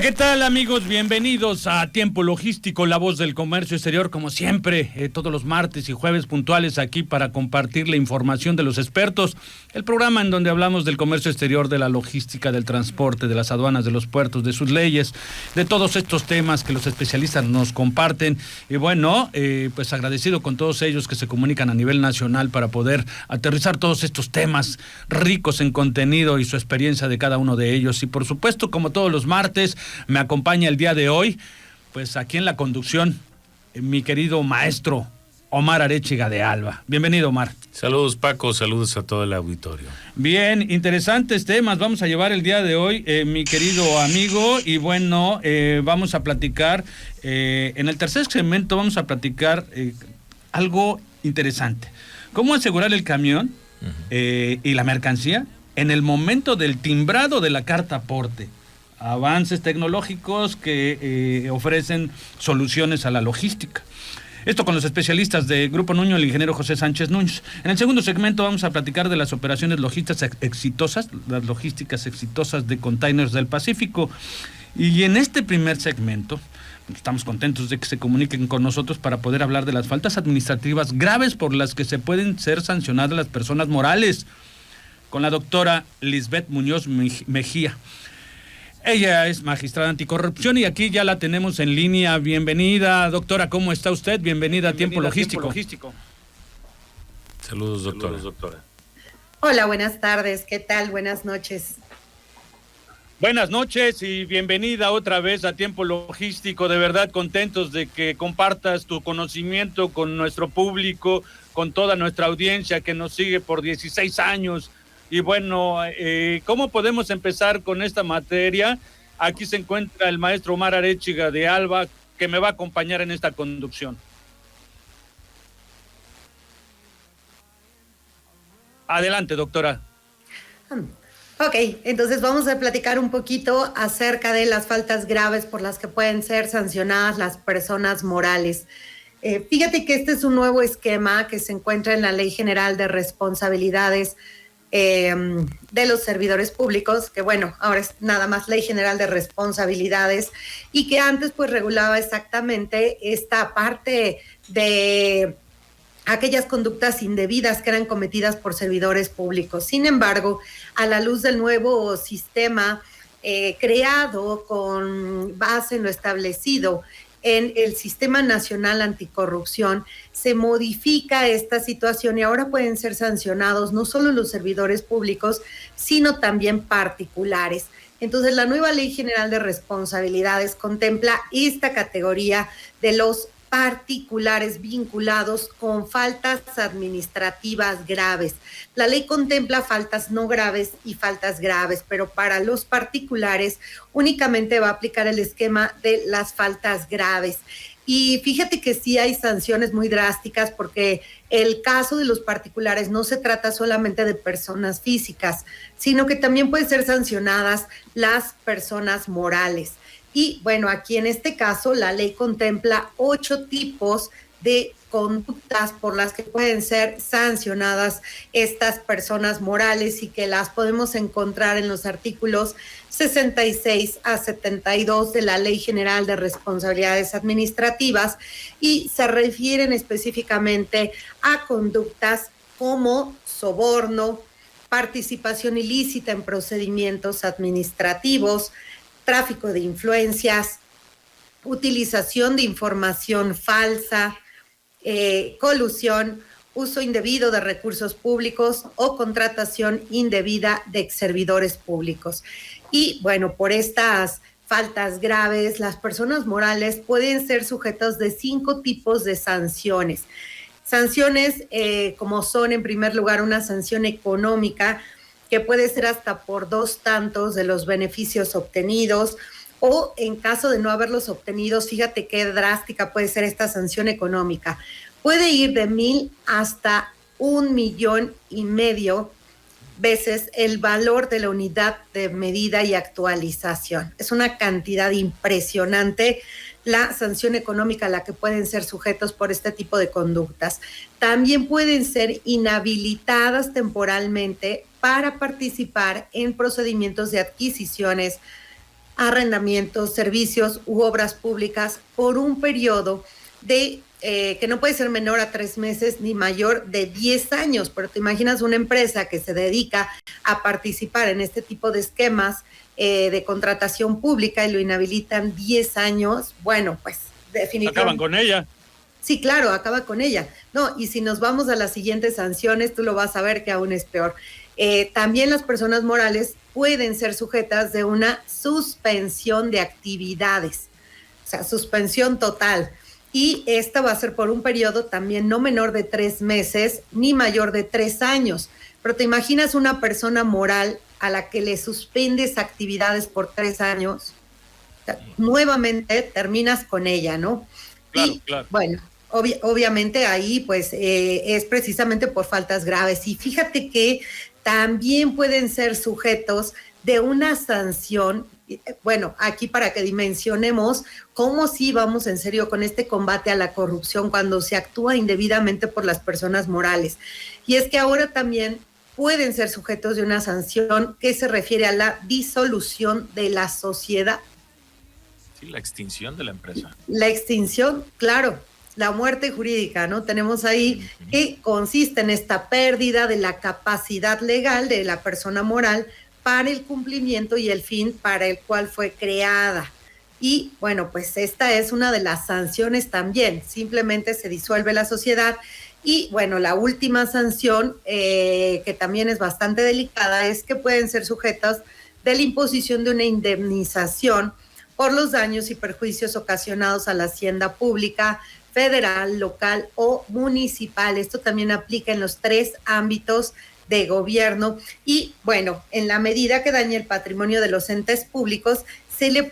Hola, ¿qué tal, amigos? Bienvenidos a Tiempo Logístico, la voz del comercio exterior, como siempre, todos los martes y jueves puntuales aquí para compartir la información de los expertos, el programa en donde hablamos del comercio exterior, de la logística, del transporte, de las aduanas, de los puertos, de sus leyes, de todos estos temas que los especialistas nos comparten. Y bueno, pues agradecido con todos ellos que se comunican a nivel nacional para poder aterrizar todos estos temas ricos en contenido y su experiencia de cada uno de ellos. Y por supuesto, como todos los martes, me acompaña el día de hoy, pues aquí en la conducción, mi querido maestro Omar Arechiga de Alba. Bienvenido, Omar. Saludos, Paco, saludos a todo el auditorio. Bien, interesantes temas vamos a llevar el día de hoy, mi querido amigo, y bueno, vamos a platicar, en el tercer segmento vamos a platicar algo interesante. ¿Cómo asegurar el camión y la mercancía en el momento del timbrado de la carta aporte? Avances tecnológicos que ofrecen soluciones a la logística. Esto con los especialistas de Grupo Nuño, el ingeniero José Sánchez Núñez. En el segundo segmento vamos a platicar de las operaciones logísticas exitosas, las logísticas exitosas de Containers del Pacífico. Y en este primer segmento, estamos contentos de que se comuniquen con nosotros para poder hablar de las faltas administrativas graves por las que se pueden ser sancionadas las personas morales, con la doctora Lisbeth Muñoz Mejía. Ella es magistrada anticorrupción y aquí ya la tenemos en línea. Bienvenida, doctora, ¿cómo está usted? Bienvenida a Tiempo Logístico. Saludos, doctora. Hola, buenas tardes, ¿qué tal? Buenas noches. Buenas noches y bienvenida otra vez a Tiempo Logístico. De verdad contentos de que compartas tu conocimiento con nuestro público, con toda nuestra audiencia que nos sigue por 16 años. Y bueno, ¿cómo podemos empezar con esta materia? Aquí se encuentra el maestro Omar Arechiga de Alba, que me va a acompañar en esta conducción. Adelante, doctora. Ok, entonces vamos a platicar un poquito acerca de las faltas graves por las que pueden ser sancionadas las personas morales. Fíjate que este es un nuevo esquema que se encuentra en la Ley General de Responsabilidades de los servidores públicos, que bueno, ahora es nada más Ley General de Responsabilidades, y que antes pues regulaba exactamente esta parte de aquellas conductas indebidas que eran cometidas por servidores públicos. Sin embargo, a la luz del nuevo sistema creado con base en lo establecido en el Sistema Nacional Anticorrupción, se modifica esta situación y ahora pueden ser sancionados no solo los servidores públicos, sino también particulares. Entonces, la nueva Ley General de Responsabilidades contempla esta categoría de los particulares vinculados con faltas administrativas graves. La ley contempla faltas no graves y faltas graves, pero para los particulares únicamente va a aplicar el esquema de las faltas graves. Y fíjate que sí hay sanciones muy drásticas porque el caso de los particulares no se trata solamente de personas físicas, sino que también pueden ser sancionadas las personas morales. Y bueno, aquí en este caso la ley contempla 8 tipos de conductas por las que pueden ser sancionadas estas personas morales y que las podemos encontrar en los artículos 66 a 72 de la Ley General de Responsabilidades Administrativas y se refieren específicamente a conductas como soborno, participación ilícita en procedimientos administrativos, tráfico de influencias, utilización de información falsa, colusión, uso indebido de recursos públicos o contratación indebida de servidores públicos. Y bueno, por estas faltas graves, las personas morales pueden ser sujetas de 5 tipos de sanciones. Sanciones como son, en primer lugar, una sanción económica que puede ser hasta por 2 tantos de los beneficios obtenidos, o en caso de no haberlos obtenidos, fíjate qué drástica puede ser esta sanción económica. Puede ir de 1,000 hasta 1,5 millones veces el valor de la unidad de medida y actualización. Es una cantidad impresionante la sanción económica a la que pueden ser sujetos por este tipo de conductas. También pueden ser inhabilitadas temporalmente para participar en procedimientos de adquisiciones, arrendamientos, servicios u obras públicas por un periodo de que no puede ser menor a 3 meses ni mayor de 10 años. Pero te imaginas una empresa que se dedica a participar en este tipo de esquemas de contratación pública y lo inhabilitan 10 años, bueno, pues definitivamente... Acaban con ella. Sí, claro, acaba con ella. No, y si nos vamos a las siguientes sanciones, tú lo vas a ver que aún es peor. También las personas morales pueden ser sujetas de una suspensión de actividades, o sea, suspensión total. Y esta va a ser por un periodo también no menor de 3 meses ni mayor de 3 años. Pero te imaginas una persona moral a la que le suspendes actividades por 3 años, o sea, nuevamente terminas con ella, ¿no? Claro, Y claro. bueno, obviamente ahí pues es precisamente por faltas graves. Y fíjate que también pueden ser sujetos de una sanción. Bueno, aquí para que dimensionemos cómo sí vamos en serio con este combate a la corrupción cuando se actúa indebidamente por las personas morales. Y es que ahora también pueden ser sujetos de una sanción que se refiere a la disolución de la sociedad. Sí, la extinción de la empresa. La extinción, claro, la muerte jurídica, ¿no? Tenemos ahí que consiste en esta pérdida de la capacidad legal de la persona moral para el cumplimiento y el fin para el cual fue creada. Y bueno, pues esta es una de las sanciones también, simplemente se disuelve la sociedad. Y bueno, la última sanción, que también es bastante delicada, es que pueden ser sujetas de la imposición de una indemnización por los daños y perjuicios ocasionados a la hacienda pública, federal, local o municipal. Esto también aplica en los 3 ámbitos de gobierno y bueno, en la medida que dañe el patrimonio de los entes públicos, se le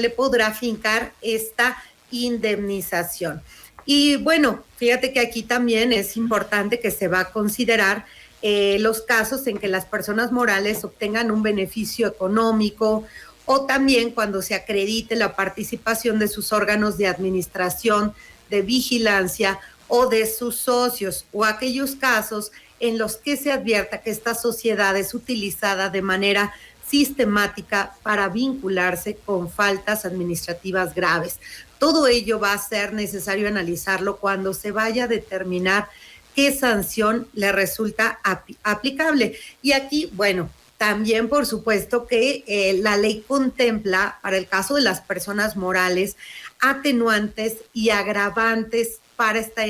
podrá fincar esta indemnización. Y bueno, fíjate que aquí también es importante que se va a considerar los casos en que las personas morales obtengan un beneficio económico o también cuando se acredite la participación de sus órganos de administración, de vigilancia o de sus socios, o aquellos casos en los que se advierta que esta sociedad es utilizada de manera sistemática para vincularse con faltas administrativas graves. Todo ello va a ser necesario analizarlo cuando se vaya a determinar qué sanción le resulta aplicable. Y aquí, bueno, también por supuesto que la ley contempla para el caso de las personas morales atenuantes y agravantes para esta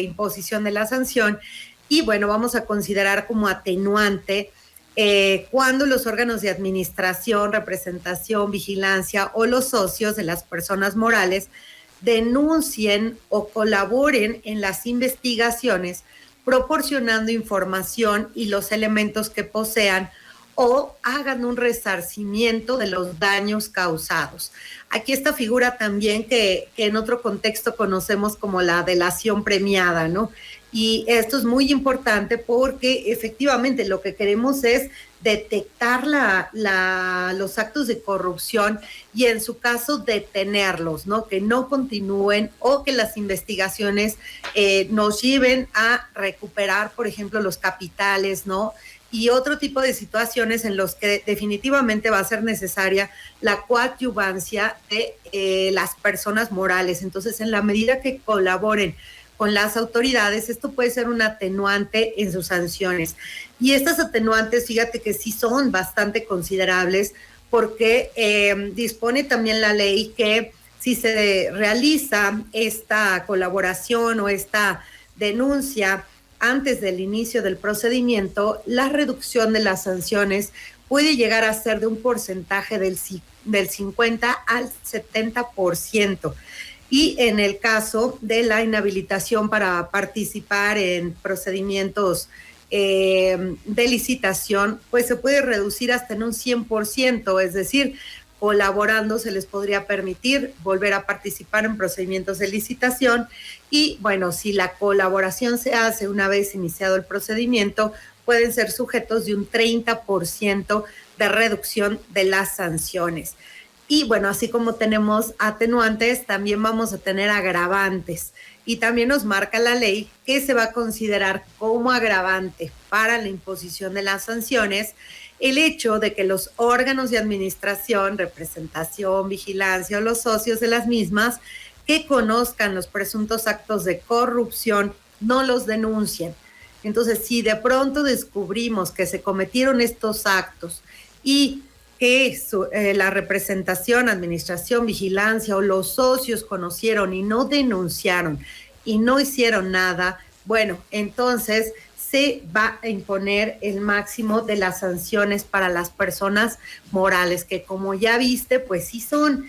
imposición de la sanción. Y bueno, vamos a considerar como atenuante cuando los órganos de administración, representación, vigilancia o los socios de las personas morales denuncien o colaboren en las investigaciones proporcionando información y los elementos que posean o hagan un resarcimiento de los daños causados. Aquí esta figura también que en otro contexto conocemos como la delación premiada, ¿no? Y esto es muy importante porque efectivamente lo que queremos es detectar los actos de corrupción y en su caso detenerlos, ¿no? Que no continúen o que las investigaciones nos lleven a recuperar, por ejemplo, los capitales, ¿no? Y otro tipo de situaciones en los que definitivamente va a ser necesaria la coadyuvancia de las personas morales. Entonces, en la medida que colaboren con las autoridades, esto puede ser un atenuante en sus sanciones. Y estas atenuantes, fíjate que sí son bastante considerables porque dispone también la ley que si se realiza esta colaboración o esta denuncia antes del inicio del procedimiento, la reducción de las sanciones puede llegar a ser de un porcentaje del 50 al 70%. Y en el caso de la inhabilitación para participar en procedimientos de licitación, pues se puede reducir hasta en un 100%, es decir, colaborando se les podría permitir volver a participar en procedimientos de licitación y bueno, si la colaboración se hace una vez iniciado el procedimiento, pueden ser sujetos de un 30% de reducción de las sanciones. Y bueno, así como tenemos atenuantes, también vamos a tener agravantes. Y también nos marca la ley que se va a considerar como agravante para la imposición de las sanciones el hecho de que los órganos de administración, representación, vigilancia o los socios de las mismas que conozcan los presuntos actos de corrupción no los denuncien. Entonces, si de pronto descubrimos que se cometieron estos actos y que la representación, administración, vigilancia o los socios conocieron y no denunciaron y no hicieron nada, bueno, entonces se va a imponer el máximo de las sanciones para las personas morales, que como ya viste, pues sí son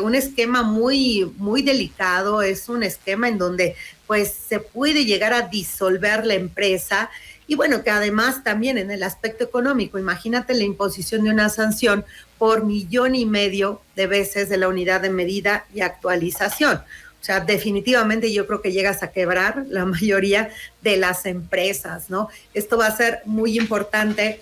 un esquema muy, muy delicado, es un esquema en donde pues se puede llegar a disolver la empresa y bueno, que además también en el aspecto económico, imagínate la imposición de una sanción por 1,5 millones de veces de la unidad de medida y actualización. O sea, definitivamente yo creo que llegas a quebrar la mayoría de las empresas, ¿no? Esto va a ser muy importante.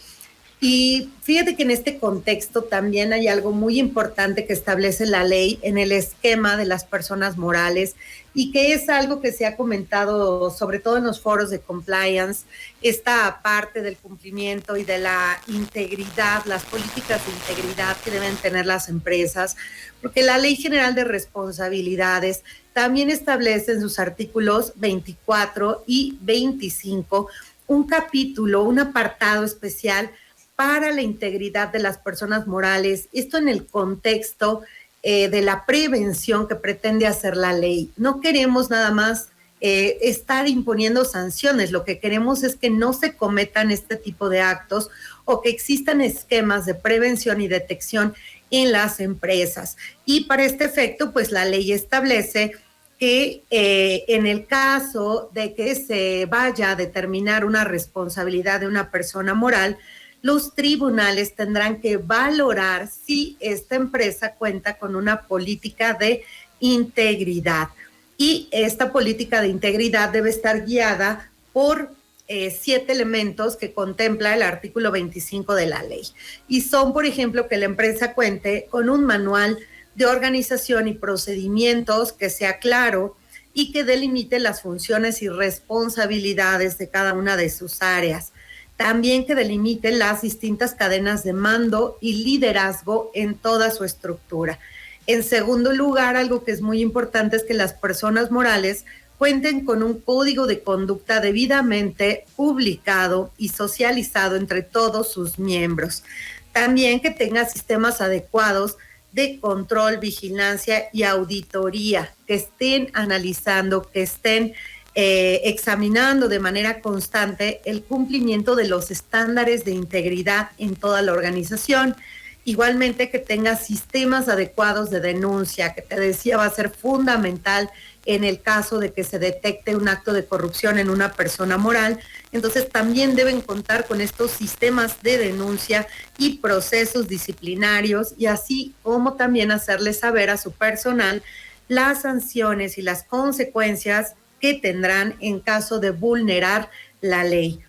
Y fíjate que en este contexto también hay algo muy importante que establece la ley en el esquema de las personas morales y que es algo que se ha comentado sobre todo en los foros de compliance, esta parte del cumplimiento y de la integridad, las políticas de integridad que deben tener las empresas, porque la Ley General de Responsabilidades también establece en sus artículos 24 y 25 un capítulo, un apartado especial para la integridad de las personas morales, esto en el contexto de la prevención que pretende hacer la ley. No queremos nada más estar imponiendo sanciones, lo que queremos es que no se cometan este tipo de actos o que existan esquemas de prevención y detección en las empresas. Y para este efecto, pues la ley establece que en el caso de que se vaya a determinar una responsabilidad de una persona moral, los tribunales tendrán que valorar si esta empresa cuenta con una política de integridad. Y esta política de integridad debe estar guiada por 7 elementos que contempla el artículo 25 de la ley. Y son, por ejemplo, que la empresa cuente con un manual de organización y procedimientos que sea claro y que delimite las funciones y responsabilidades de cada una de sus áreas. También que delimiten las distintas cadenas de mando y liderazgo en toda su estructura. En segundo lugar, algo que es muy importante es que las personas morales cuenten con un código de conducta debidamente publicado y socializado entre todos sus miembros. También que tenga sistemas adecuados de control, vigilancia y auditoría, que estén analizando, que estén examinando de manera constante el cumplimiento de los estándares de integridad en toda la organización. Igualmente que tenga sistemas adecuados de denuncia, que te decía va a ser fundamental en el caso de que se detecte un acto de corrupción en una persona moral. Entonces también deben contar con estos sistemas de denuncia y procesos disciplinarios y así como también hacerles saber a su personal las sanciones y las consecuencias que tendrán en caso de vulnerar la ley.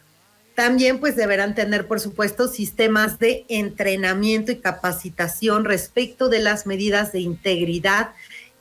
También pues deberán tener, por supuesto, sistemas de entrenamiento y capacitación respecto de las medidas de integridad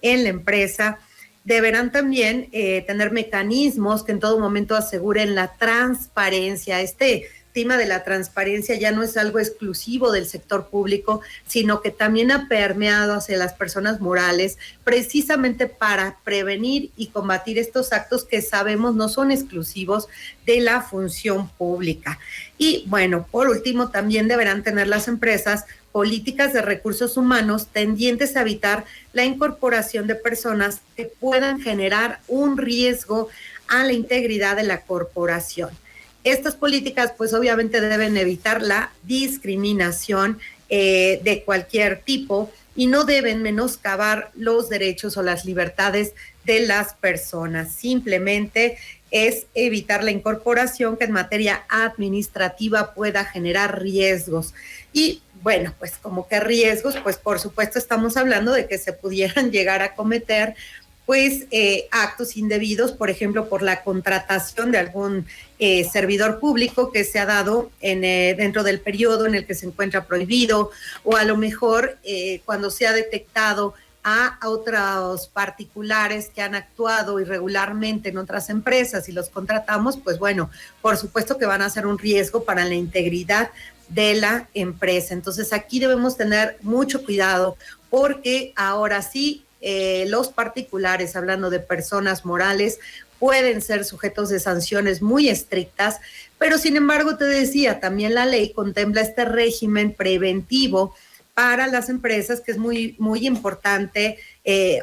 en la empresa. Deberán también tener mecanismos que en todo momento aseguren la transparencia. Este tema de la transparencia ya no es algo exclusivo del sector público, sino que también ha permeado hacia las personas morales, precisamente para prevenir y combatir estos actos que sabemos no son exclusivos de la función pública. Y bueno, por último, también deberán tener las empresas políticas de recursos humanos tendientes a evitar la incorporación de personas que puedan generar un riesgo a la integridad de la corporación. Estas políticas, pues obviamente deben evitar la discriminación de cualquier tipo y no deben menoscabar los derechos o las libertades de las personas. Simplemente es evitar la incorporación que en materia administrativa pueda generar riesgos. Y bueno, pues como que riesgos, pues por supuesto estamos hablando de que se pudieran llegar a cometer pues actos indebidos, por ejemplo, por la contratación de algún servidor público que se ha dado dentro del periodo en el que se encuentra prohibido, o a lo mejor cuando se ha detectado a otros particulares que han actuado irregularmente en otras empresas y los contratamos, pues bueno, por supuesto que van a ser un riesgo para la integridad de la empresa. Entonces aquí debemos tener mucho cuidado porque ahora sí los particulares, hablando de personas morales, pueden ser sujetos de sanciones muy estrictas, pero sin embargo te decía, también la ley contempla este régimen preventivo para las empresas, que es muy, muy importante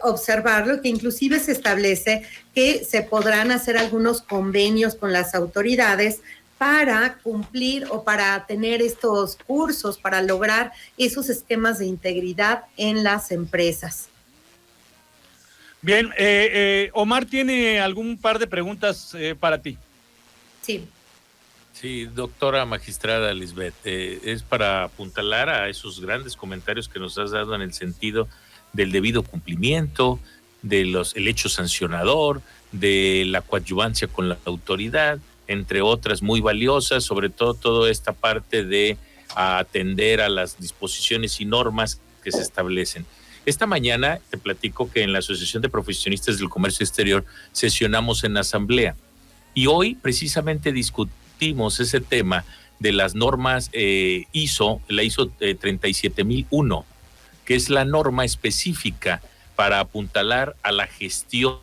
observarlo, que inclusive se establece que se podrán hacer algunos convenios con las autoridades para cumplir o para tener estos cursos, para lograr esos esquemas de integridad en las empresas. Bien, Omar tiene algún par de preguntas para ti. Sí. Sí, doctora magistrada Lisbeth, es para apuntalar a esos grandes comentarios que nos has dado en el sentido del debido cumplimiento, el hecho sancionador, de la coadyuvancia con la autoridad, entre otras muy valiosas, sobre todo toda esta parte de atender a las disposiciones y normas que se establecen. Esta mañana te platico que en la Asociación de Profesionistas del Comercio Exterior sesionamos en asamblea y hoy precisamente discutimos ese tema de las normas ISO, la ISO 37001, que es la norma específica para apuntalar a la gestión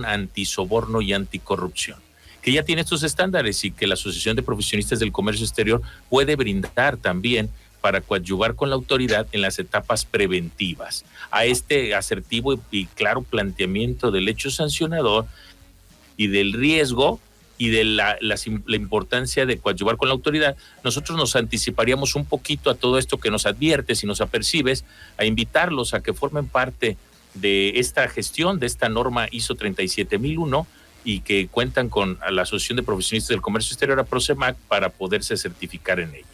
antisoborno y anticorrupción, que ya tiene estos estándares y que la Asociación de Profesionistas del Comercio Exterior puede brindar también para coadyuvar con la autoridad en las etapas preventivas. A este asertivo y claro planteamiento del hecho sancionador y del riesgo y de la importancia de coadyuvar con la autoridad, nosotros nos anticiparíamos un poquito a todo esto que nos adviertes y nos apercibes, a invitarlos a que formen parte de esta gestión, de esta norma ISO 37001, y que cuentan con la Asociación de Profesionistas del Comercio Exterior, a Prosemac, para poderse certificar en ella.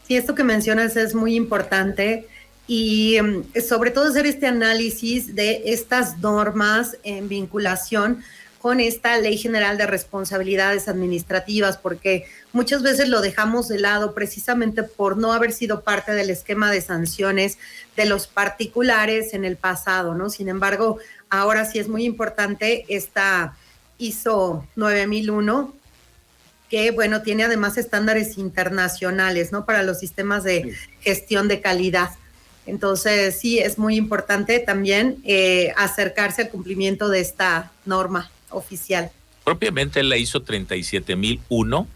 Sí, esto que mencionas es muy importante y sobre todo hacer este análisis de estas normas en vinculación con esta Ley General de Responsabilidades Administrativas, porque muchas veces lo dejamos de lado precisamente por no haber sido parte del esquema de sanciones de los particulares en el pasado, ¿no? Sin embargo, ahora sí es muy importante esta ISO 9001, que, bueno, tiene además estándares internacionales, ¿no? Para los sistemas de gestión de calidad. Entonces, sí, es muy importante también acercarse al cumplimiento de esta norma oficial. Propiamente la ISO 37001,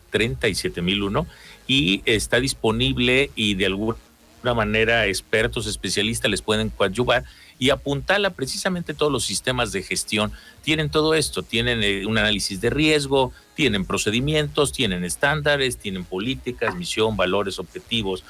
y está disponible y de alguna manera expertos, especialistas les pueden coadyuvar y apuntarla precisamente todos los sistemas de gestión. Tienen todo esto, tienen un análisis de riesgo, tienen procedimientos, tienen estándares, tienen políticas, misión, valores, objetivos,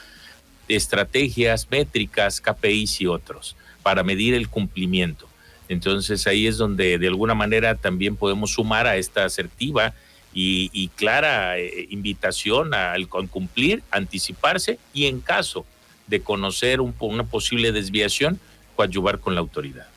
estrategias, métricas, KPIs y otros para medir el cumplimiento. Entonces ahí es donde de alguna manera también podemos sumar a esta asertiva y clara invitación al cumplir, anticiparse y en caso de conocer una posible desviación, coadyuvar con la autoridad.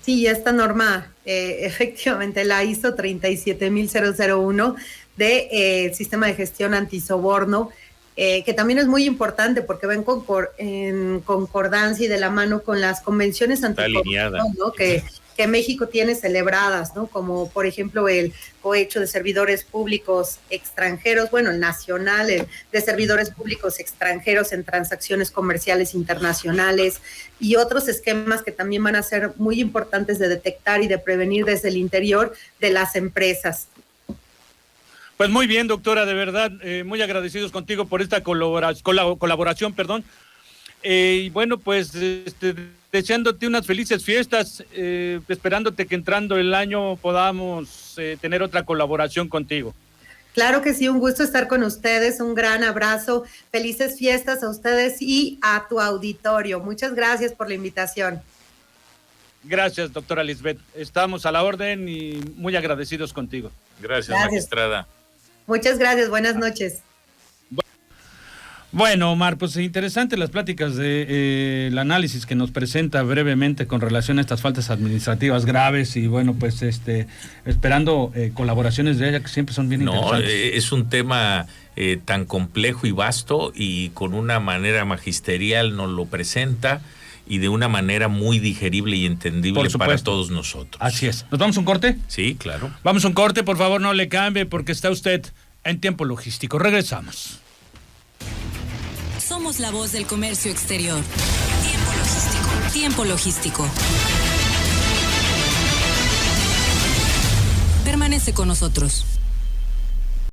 Sí, esta norma, efectivamente, la ISO 37001 de Sistema de Gestión Antisoborno, que también es muy importante porque va en concordancia y de la mano con las convenciones anticorrupción, ¿no? que México tiene celebradas, ¿no? Como por ejemplo el cohecho de servidores públicos extranjeros, bueno, el nacional, el de servidores públicos extranjeros en transacciones comerciales internacionales y otros esquemas que también van a ser muy importantes de detectar y de prevenir desde el interior de las empresas. Pues muy bien, doctora, de verdad, muy agradecidos contigo por esta colaboración, perdón. Y bueno, pues deseándote unas felices fiestas, esperándote que entrando el año podamos tener otra colaboración contigo. Claro que sí, un gusto estar con ustedes, un gran abrazo, felices fiestas a ustedes y a tu auditorio. Muchas gracias por la invitación. Gracias, doctora Lisbeth. Estamos a la orden y muy agradecidos contigo. Gracias. Magistrada. Muchas gracias, buenas noches. Bueno, Omar, pues interesante las pláticas de el análisis que nos presenta brevemente con relación a estas faltas administrativas graves y bueno, pues esperando colaboraciones de ella que siempre son bien interesantes. Es un tema tan complejo y vasto y con una manera magisterial nos lo presenta y de una manera muy digerible y entendible para todos nosotros. Así es. ¿Nos vamos a un corte? Sí, claro. Vamos a un corte, por favor, no le cambie porque está usted en Tiempo Logístico. Regresamos. Somos la voz del comercio exterior. Tiempo logístico. Tiempo logístico. Permanece con nosotros.